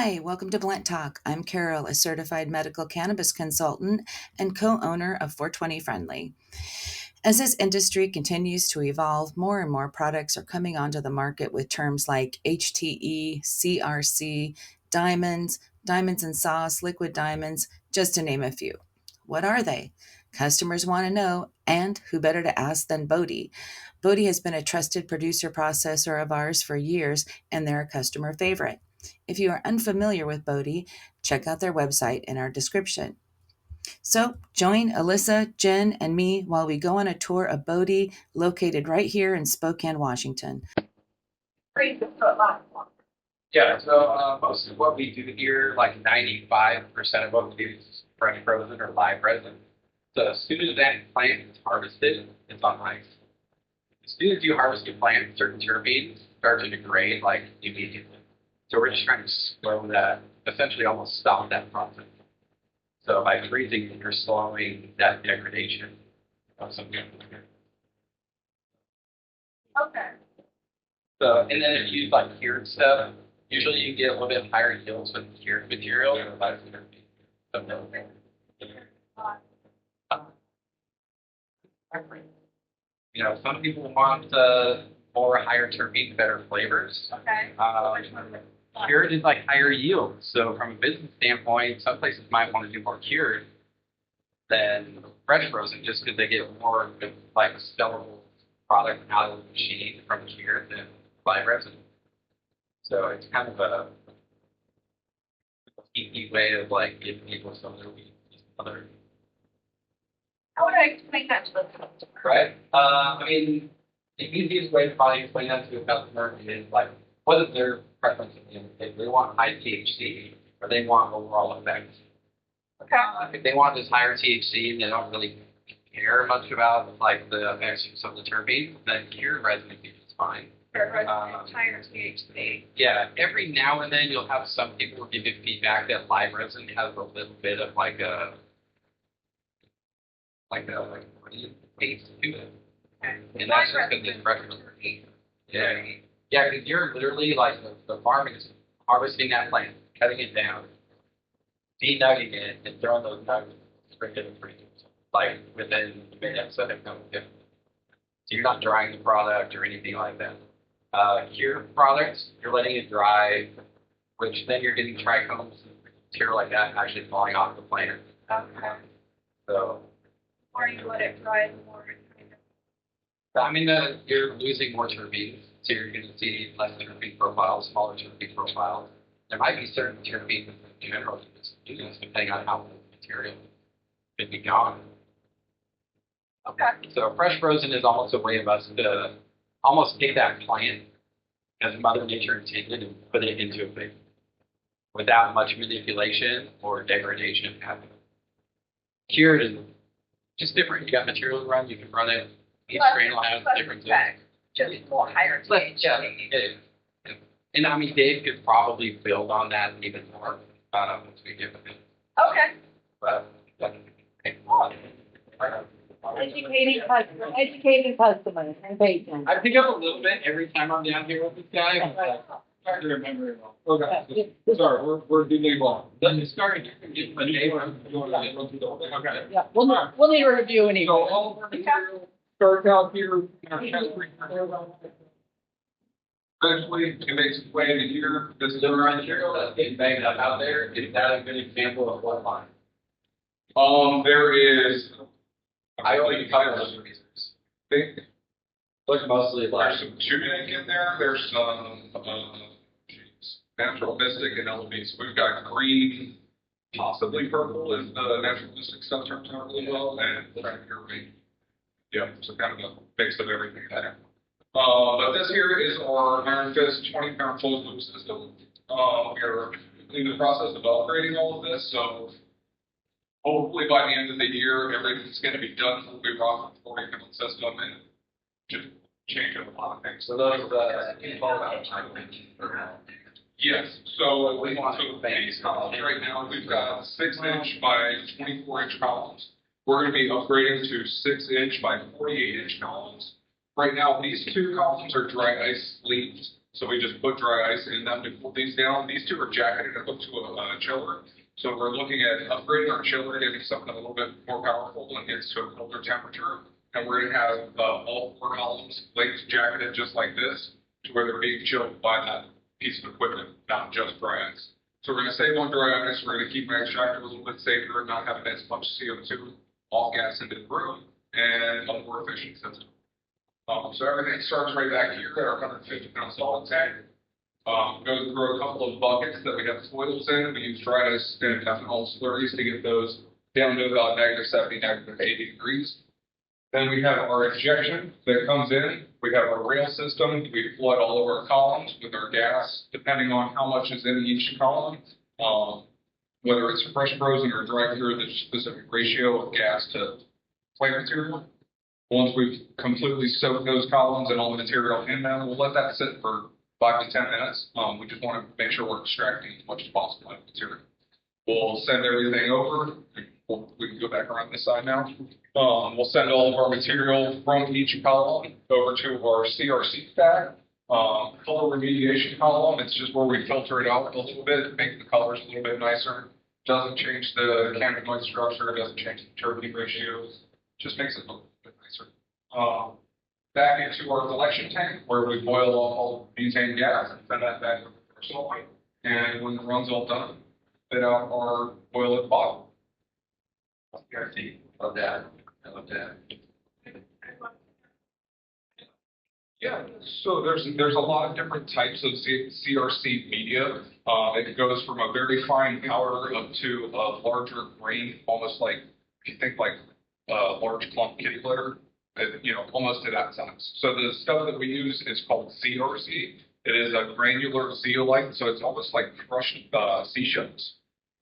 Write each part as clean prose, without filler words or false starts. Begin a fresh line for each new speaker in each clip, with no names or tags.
Hi, welcome to Blunt Talk. I'm Carol, a certified medical cannabis consultant and co-owner of 420 Friendly. As this industry continues to evolve, more and more products are coming onto the market with terms like HTE, CRC, diamonds, diamonds and sauce, liquid diamonds, just to name a few. What are they? Customers want to know, and who better to ask than Bodhi? Bodhi has been a trusted producer processor of ours for years, and they're a customer favorite. If you are unfamiliar with Bodhi, check out their website in our description. So join Alyssa, Jen, and me while we go on a tour of Bodhi, located right here in Spokane, Washington.
Yeah, so most of what we do here, like 95% of what we do is fresh frozen or live resin. So as soon as that plant is harvested, it's on ice. As soon as you harvest a plant, certain terpenes start to degrade like immediately. So we're just trying to slow that, essentially almost stop that process. So by freezing, you're slowing that degradation of something.
Okay.
So, and then if you use like cured stuff, usually you get a little bit higher yields with cured material and less terpenes. You know, some people want more higher terpenes, better flavors.
Okay.
Cured is like higher yield. So from a business standpoint, some places might want to do more cured than fresh frozen just because they get more like sellable product out of the machine from cured than live resin. So it's kind of a easy way of like giving people some other.
How would I explain that to the customer?
Right. I mean, the easiest way to probably explain that to a customer is like, what is their preference at the end of the day? Do they want high THC or they want overall effects?
Okay.
If they want this higher THC and they don't really care much about like the effects of some of the terpenes, then cured resin is fine.
Higher THC.
Yeah, every now and then you'll have some people give you feedback that live resin has a little bit of like a taste to it.
Okay.
And that's just because it's fresh. Yeah. Yeah, because you're literally like the farm is harvesting that plant, cutting it down, denugging it, and throwing those nuggets straight in the freezer. Like within minutes of it coming in. So you're not drying the product or anything like that. Cured products, you're letting it dry, which then you're getting trichomes and material like that actually falling off the plant.
Okay.
So,
Or you let it dry, the more it kind of.
I mean, you're losing more terpenes, so you're going to see less terpene profiles, smaller terpene profiles. There might be certain terpenes in general you just use depending on how the material could be gone.
Okay.
So fresh frozen is almost a way of us to almost take that plant as Mother Nature intended and put it into a thing without much manipulation or degradation happening. Cured is just different. You got material to run, you can run it. Each strain will have different things.
Just more higher THC.
Yeah. And I mean, Dave could probably build on that even more once we give him.
Okay.
But
Educating customers and patrons.
I pick up a little bit every time I'm down here with this guy. Hard to remember it all. Okay. Sorry, we're doing long. Let's just start. Okay.
Yeah, we'll need a review anyway.
So all of our material starts out here in our chest freezer. Eventually, it makes its way into here. This is our material that's getting bagged up out there. Is that a good example of what line?
There is.
I only cover those freezers. Look mostly like.
There's some tunic in there. There's some natural mystic and LB. So we've got green, possibly purple is the natural mystic stuff turns out really well, and green. Yeah, so kind of a mix of everything there. But this here is our Iron Fist 20-pound closed loop system. We're in the process of upgrading all of this, so hopefully by the end of the year, everything's going to be done. We'll be rocking the 40-pound system and just change up a lot of things.
So those
Yes, so these columns right now, we've got 6-inch by 24-inch columns. We're going to be upgrading to 6-inch by 48-inch columns. Right now, these two columns are dry ice sleeved. So we just put dry ice in them to cool these down. These two are jacketed and hooked to a chiller. So we're looking at upgrading our chiller, getting something a little bit more powerful and gets to a colder temperature. And we're going to have all 4 columns linked, jacketed just like this, to where they're being chilled by that piece of equipment, not just dry ice. So we're going to save on dry ice. We're going to keep my extractor a little bit safer and not having as much CO2 off gas into the room and a more efficient system. So everything starts right back here at our 150-pound solid tank. Goes through a couple of buckets that we have foils in. We use dry ice and ethanol slurries to get those down to about -70, -80 degrees. Then we have our injection that comes in. We have our rail system. We flood all of our columns with our gas, depending on how much is in each column. Whether it's fresh frozen or dry cure, the specific ratio of gas to plant material. Once we've completely soaked those columns and all the material in them, we'll let that sit for 5 to 10 minutes. We just want to make sure we're extracting as much as possible out of the material. We'll send everything over. We can go back around this side now. We'll send all of our material from each column over to our CRC stack. Color remediation column, it's just where we filter it out a little bit, make the colors a little bit nicer. Doesn't change the cannabinoid structure, doesn't change the turbidity ratios, just makes it look a bit nicer. Back into our collection tank where we boil off all the butane gas and send that back over to our sulfite. And when the run's all done, spit out our boiler bottle.
CRC, love that. I love that.
Yeah, so there's a lot of different types of CRC media. It goes from a very fine powder up to a larger grain, almost like, if you think like a large clump kitty litter, almost to that size. So the stuff that we use is called CRC. It is a granular zeolite, so it's almost like crushed seashells.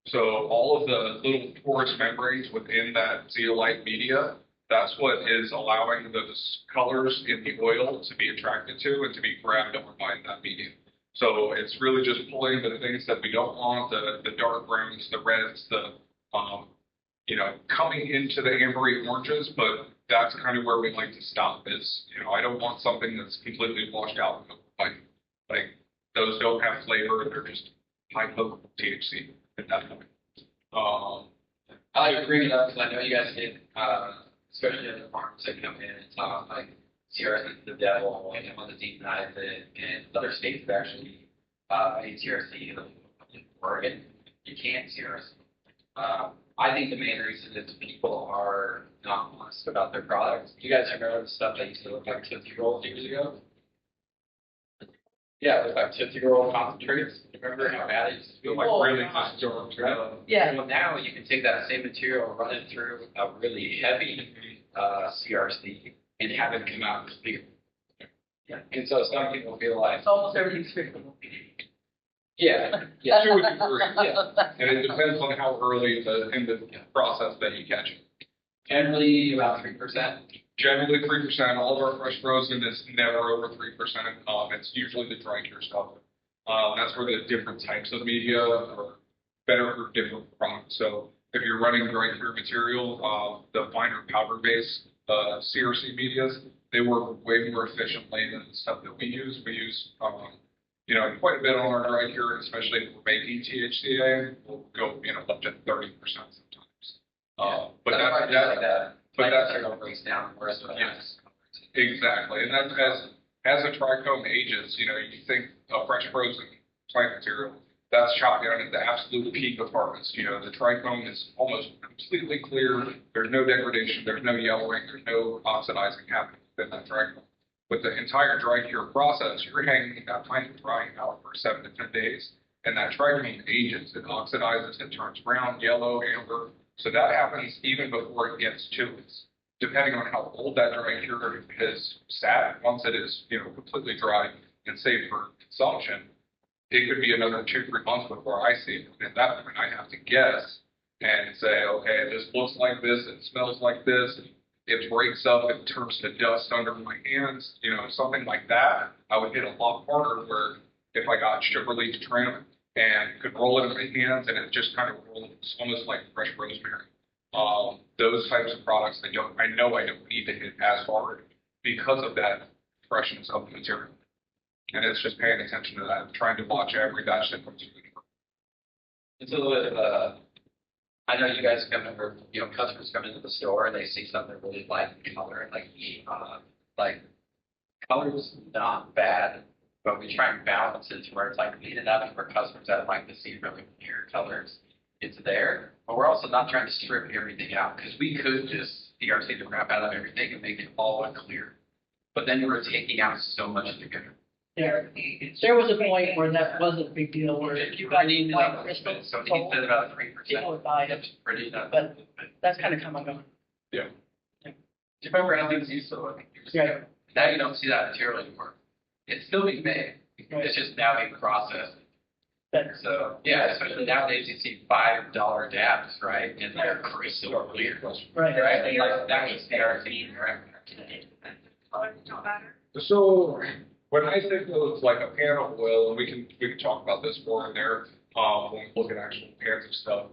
So all of the little porous membranes within that zeolite media, that's what is allowing those colors in the oil to be attracted to and to be grabbed on by that medium. So it's really just pulling the things that we don't want, the dark browns, the reds, coming into the ambery oranges, but that's kind of where we like to stop is, I don't want something that's completely washed out. Like those don't have flavor, they're just high potent THC at that point.
I like to bring it up because I know you guys get, especially in the farms that come in and talk like CRC is the devil and want to demonize it. And other states have actually made CRC illegal. In Oregon, you can't CRC. I think the main reason is people are not honest about their products. You guys remember the stuff that used to look like Tootsie Rolls years ago? Yeah, it looked like Tootsie Roll concentrates. Remember how bad it used to feel?
Like really just dark.
Yeah.
Well, now you can take that same material, run it through a really heavy CRC, and have it come out clear. Yeah. And so some people feel like,
It's almost everything's fixable.
yeah,
To
yeah,
a degree,
yeah.
and it depends on how early in the process that you catch it.
Generally about 3%.
Generally 3%. All of our fresh frozen is never over 3%. It's usually the dry cure stuff. That's where the different types of media are better for different products. So if you're running dry cure material, the finer powder-based CRC medias, they work way more efficiently than the stuff that we use. We use quite a bit on our dry cure, especially if we're making THCA. We'll go up to 30% sometimes. But that's
breaks down the rest of it.
Yes, exactly. And that's as a trichome ages, you think a fresh frozen plant material, that's chopped down at the absolute peak of harvest. The trichome is almost completely clear. There's no degradation, there's no yellowing, there's no oxidizing happening within that trichome. With the entire dry cure process, you're hanging that plant drying out for 7 to 10 days, and that trichome ages, it oxidizes, it turns brown, yellow, amber. So that happens even before it gets to us. Depending on how old that dry cure has sat, once it is completely dry and safe for consumption, it could be another 2-3 months before I see it. And at that point, I have to guess and say, okay, this looks like this, it smells like this, it breaks up, it turns to dust under my hands, something like that. I would hit a lot harder where if I got sugar leaf trim and could roll it in my hands and it just kind of rolls almost like fresh rosemary. Those types of products, I know I don't need to hit as hard because of that freshness of the material. And it's just paying attention to that, trying to watch every batch that comes through.
It's a little bit of a, I know you guys come in, or, you know, customers come into the store and they see something they really like in color, and like, color's not bad, but we try and balance it to where it's like clean enough for customers that like to see really clear colors. It's there, but we're also not trying to strip everything out, because we could just CRC the crap out of everything and make it all clear. But then we're taking out so much together.
There was a point where that wasn't a big deal, where if you got
need
like crystal,
so he said about 3%.
people would buy it,
That's pretty nuts.
but that's kind of come and gone.
Do you remember how things used to look?
Yeah.
Now you don't see that material anymore. It's still being made. It's just now being processed.
Better.
So, yeah, especially nowadays, you see $5 dabs, right? And they're crystal clear.
Right.
Right? And like, that was CRT, right?
Colors don't matter.
So when I think of like a pan of oil, and we can talk about this more in there, when we look at actual pans of stuff.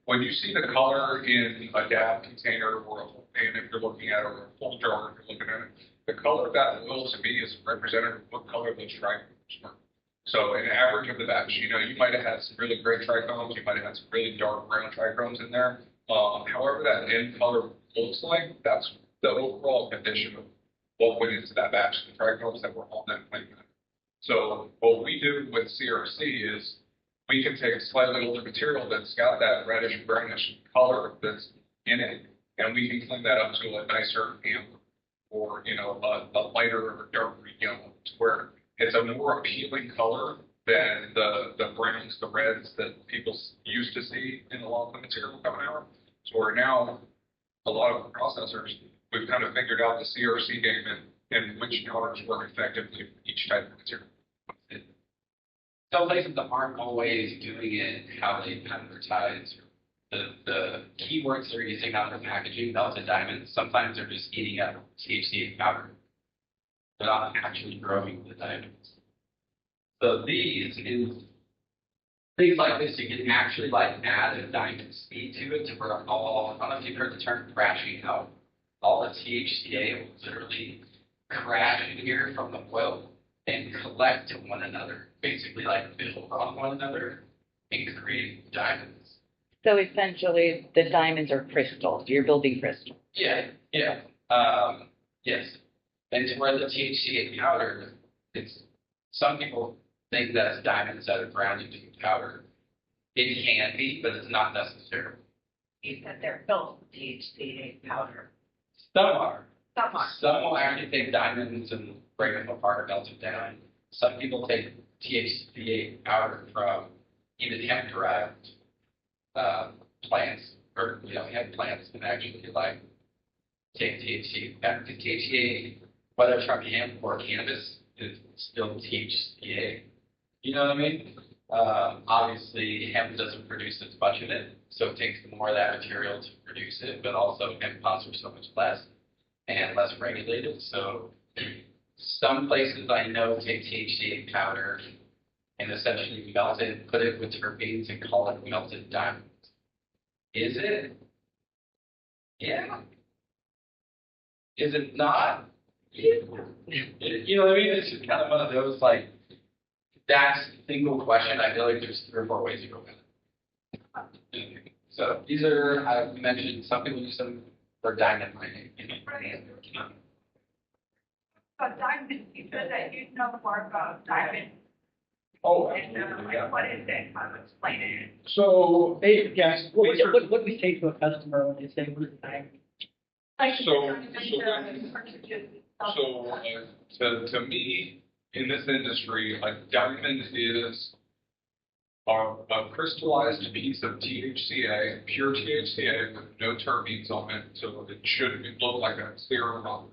When you see the color in a dab container or a whole pan, if you're looking at it, or a full jar, if you're looking at it, the color of that oil to me is representative of what color those trichomes were. So an average of the batch, you know, you might have had some really great trichomes, you might have had some really dark brown trichomes in there. However that end color looks like, that's the overall condition of what went into that batch of trichomes that were on that plant. So what we do with CRC is we can take a slightly older material that's got that reddish brownish color that's in it, and we can clean that up to a nicer amber, or, you know, a lighter or darker yellow, to where it's a more appealing color than the browns, the reds that people used to see in a lot of the material coming out. So we're now, a lot of the processors, we've kind of figured out the CRC game and which colors work effectively for each type of material.
Some places aren't always doing it how they advertise. The keywords they're using on their packaging, melted diamonds, sometimes they're just eating up THC powder. They're not actually growing the diamonds. So these is things like this, you can actually like add a diamond speed to it to where all, I don't know if you've heard the term crashing out. All the THCA will literally crash in here from the oil and collect to one another, basically like build on one another and create diamonds.
So essentially, the diamonds are crystals. You're building crystals.
Yeah. Yes. And to where the THCA powder, it's, some people think that it's diamonds that are ground into powder. It can be, but it's not necessary.
He said they're filled with THC powder.
Some are.
Some are.
Some will actually take diamonds and break them apart, melt it down. Some people take THCA powder from even hemp-derived plants, or, you know, hemp plants can actually like take THC. THCA, whether it's from hemp or cannabis, is still THCA. You know what I mean? Obviously, hemp doesn't produce as much of it, so it takes more of that material to produce it, but also hemp costs are so much less and less regulated. So some places I know take THCA powder and essentially melt it, put it with terpenes and call it melted diamonds. Is it? Yeah. Is it not? Yeah. You know what I mean? It's just kind of one of those, like, that single question. I feel like there's 3 or 4 ways to go with it. So these are, I've mentioned, some people use them for diamond mining.
But diamond, you said that you know more about diamond.
Oh,
And
absolutely, yeah.
like, what is it? How to explain it?
So,
Yes, what do we say to a customer when they say, what is diamond?
to me, in this industry, a diamond is a crystallized piece of THCA, pure THCA with no terpenes on it, so it should look like a clear rock.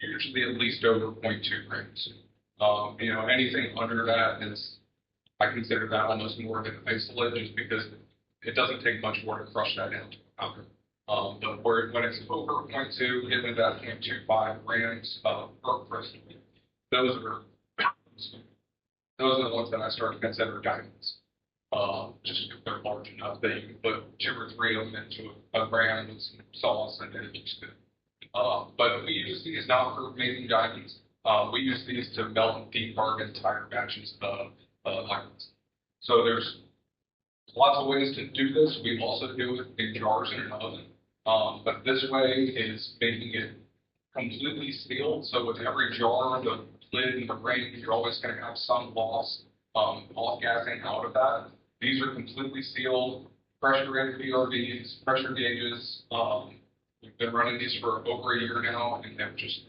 Usually at least over 0.2 grams. You know, anything under that is, I consider that almost more of an isolate, just because it doesn't take much work to crush that into a powder. But when it's over 0.2, given that 0.25 grams per crystal, those are the ones that I start to consider diamonds. Just because they're large enough that you can put 2 or 3 of them into a gram with some sauce and it looks good. But we use these not for making diamonds. We use these to melt and debark entire batches of lemons. So there's lots of ways to do this. We also do it in jars in an oven. But this way is making it completely sealed. So with every jar, the lid and the ring, you're always going to have some loss, off-gassing out of that. These are completely sealed, pressure-rated PRVs, pressure gauges. We've been running these for over a year now, and they've just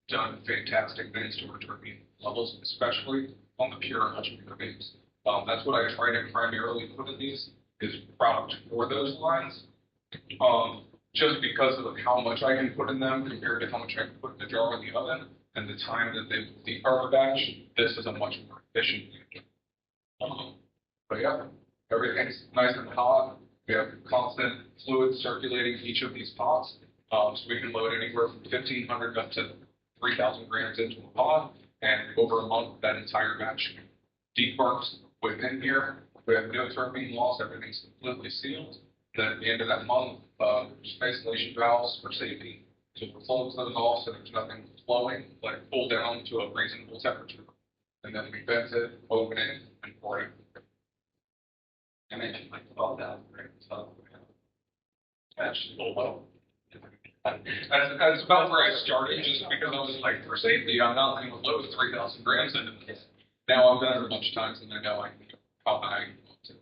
done fantastic things to our terpene levels, especially on the pure PRVs. That's what I try to primarily put in these is product for those lines. Just because of how much I can put in them compared to how much I can put in the jar in the oven and the time that they will decarb a batch, this is a much more efficient unit. But yeah, everything's nice and hot. We have constant fluid circulating each of these pots. So we can load anywhere from 1,500 up to 3,000 grams into a pot, and over a month, that entire batch debarks within here. We have no terpene loss, everything's completely sealed. Then at the end of that month, space valves for safety to close those off so there's nothing flowing, like pull down to a reasonable temperature. And then we vent it, open it, and pour it.
I mentioned like 12,000 grams. So that's just a little low.
That's about where I started, just because I was like, for safety, I'm not going to load 3,000 grams into this. Now I've done it a bunch of times, and I know I can go how high I want to.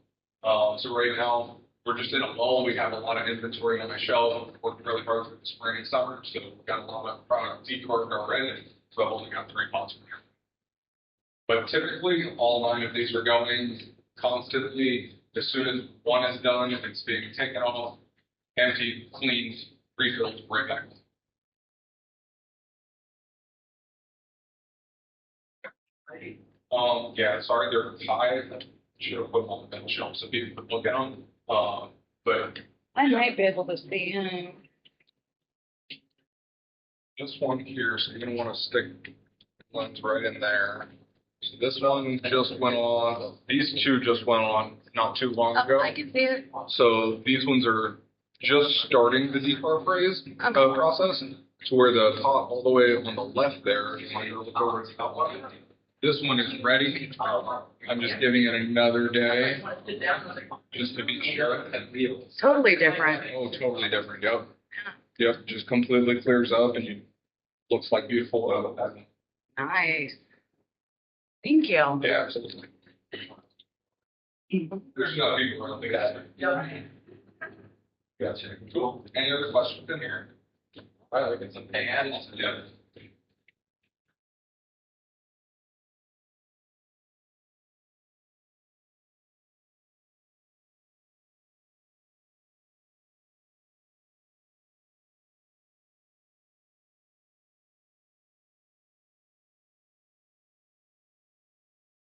So right now, we're just in a lull. We have a lot of inventory on my shelf. We've worked really hard for the spring and summer, so we've got a lot of product decarved already. So I've only got 3 pots from here. But typically, all 9 of these are going constantly. As soon as one is done, it's being taken off, emptied, cleaned, refilled, right back. Yeah, sorry, they're high. Should have put them on the bench shelf so people could look at them. But
I might be able to see him.
this one here, so you're gonna want to stick ones right in there. So this one just went on. These 2 just went on not too long ago.
Oh, I can see it.
So these ones are just starting the decarb process. To where the pot all the way on the left there, when you look over the top one. This one is ready. I'm just giving it another day, just to be sure.
Totally different.
Oh, totally different. Yep. Yep. Just completely clears up, and you looks like beautiful oil.
Nice. Thank you.
Yeah, absolutely. There's no people around the guy. Gotcha. Cool. Any other questions in here?
Probably get some pans.
Yeah.